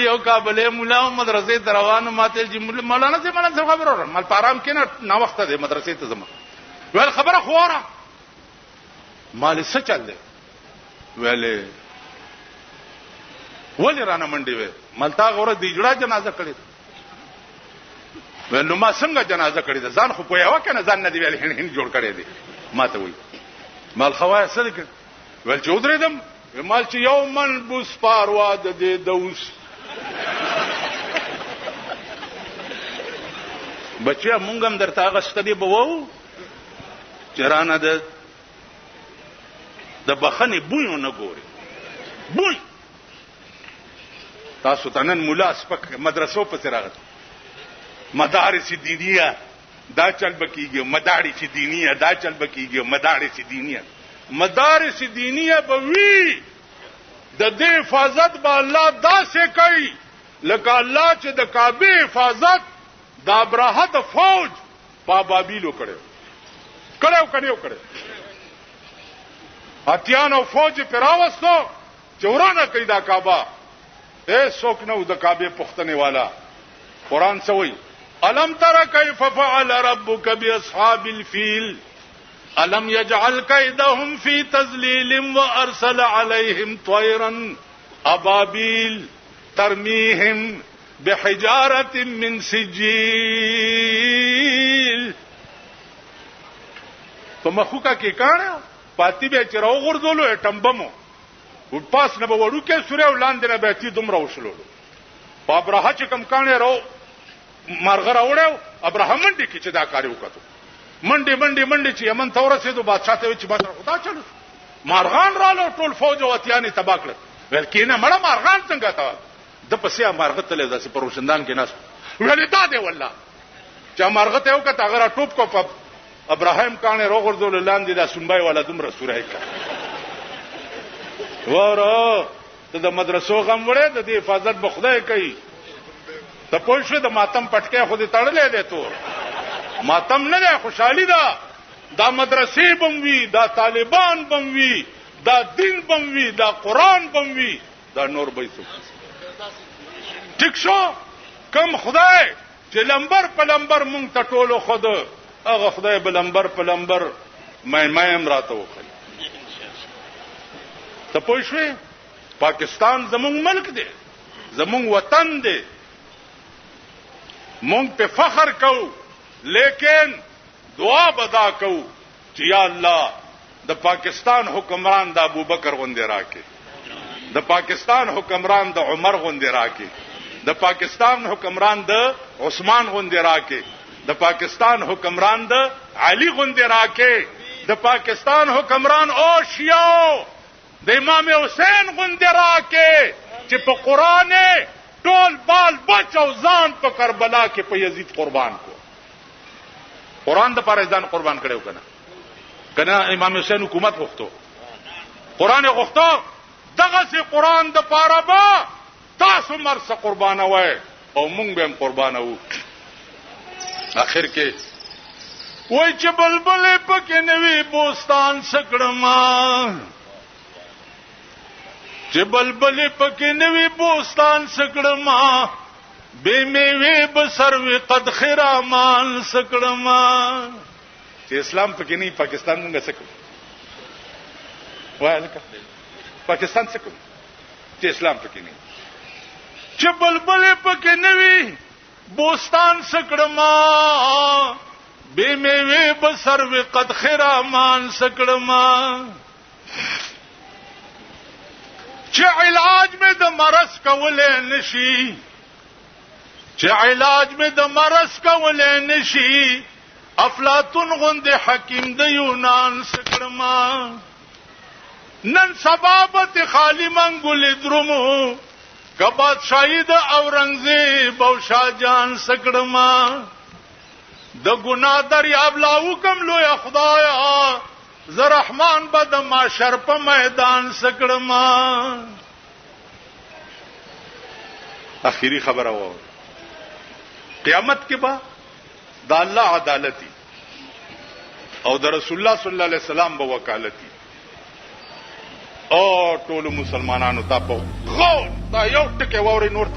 یو کابل مولا مدرسې ته روانو ماته چې مولانا سي مولانا خبر اورم مال پارام کې نه وخت ده مدرسې ته زما ول خبره خوره مال څه چل دی ویلې ولې رانه منډي وې ملتا غوړه دی جوړه جنازه کړې ول نو ما څنګه جنازه کړې ده ځان خو په یو کنه ځان نه دی ویل هین جوړ کړې دي ماته وې مال خوایا سره کړ ول چې ودرېدم مال چې یو من بوس پاروا د دې دوس بچیا مونږ هم درته غشته دی بوو چرانه د بخنه بوی نه ګوري بوی تاسو تنن مولا سپک مدرسو په سراغت مدارس دینیه دا چل بکیږي مدارس دینیه دا چل بکیږي مدارس دینیه مدارس دینیه بوي د دې حفاظت به الله داسې کوي لکه الله چې د کعبه حفاظت د ابراهه د فوج په بابیلو کړو اتیانو فوج پیراوستو چورانه کوي دا کعبه اے څوک نو د کعبه پختنه والا قران سوئی الم تر کیف فعل ربک باصحاب الفیل الم يجعل كيدهم في تذليل وارسل عليهم طيرا ابابيل ترميهم بحجاره من سجيل په مخوکا کې کانه پاتې به چرو غردولو ټمبمو و پاس نه وړو کې سورې ولاندې نه به تی دومره وشلو په ابراهه چې کم کانه رو مرغه راوړو ابراهیم منډي کې چې دا کار وکړو منډي چې یمن ته ورسېدو بادشاہ ته چې بادشاہ خدا چلو مارغان رالو ټول فوج او اتیانې تبا کړ ول کینه مړه مارغان څنګه تا د پسې مارغه تلې داسې پروشندان کې ناس ولې دا دی والله چې مارغه ته یو کته هغه ټوپ کو په ابراهیم کانه روغردول لاندې دا سنبای والا دومره سورې کا وره ته د مدرسو غم وړه د دې حفاظت به خدای کوي ته پوښښ د ماتم پټکه خو دې تړلې دې تو ماتم نه ده خوشحالي ده دا مدرسې بموي دا طالبان بموي دا دین بموي دا قران بموي دا نور به څه ټیک شو کم خدای چې لمبر په لمبر مونږ ته ټولو خود هغه خدای په لمبر په لمبر مې امراته وکړي ته پوښښ پاکستان زمونږ ملک دی زمونږ وطن دی مونږ په فخر کوو لیکن دعا بدا کو چې یا الله د پاکستان حکمران د ابوبکر غوندې راکې د پاکستان حکمران د عمر غوندې راکې د پاکستان حکمران د عثمان غوندې راکې د پاکستان حکمران د علي غوندې راکې د پاکستان حکمران او شیعو د امام حسین غوندې راکې چې په قران ټول بال بچو ځان په کربلا کې په یزید قربان کو قران د پاره ځان قربان کړو کنه امام حسین حکومت غوښتو قران غوښتو دغه سي قران د پاره با تاسو مرسه قربانه وای او مونږ به هم قربانه وو اخر کې وای چې بلبل پکې نوي بوستان سکړما چې بلبل پکې نوي بوستان سکړما بے میوه بسروي قد خرامان سکړما چې اسلام پکې نه پاکستان موږ سکو وای لکه پاکستان سکو چې اسلام پکې نه چې بلبل پکې نوي بوستان سکړما بے میوه بسروي قد خرامان سکړما چې علاج مې د مرض کولې نشي چې علاج مې د مرض کولې نشي افلاطون غوندې حکیم د یونان سکړما نن سبابت خالی منګول درمو کبات شاهد اورنګزیب او شاهجان سکړما د ګناه دریاب لاو کم لوی خدایا ز رحمان بد معاشر په میدان سکړما اخیری خبره و قیامت کې با د الله عدالتي او د رسول الله صلی الله علیه وسلم په وکالتي او ټول مسلمانانو ته په غو دا یو ټکی ووري نور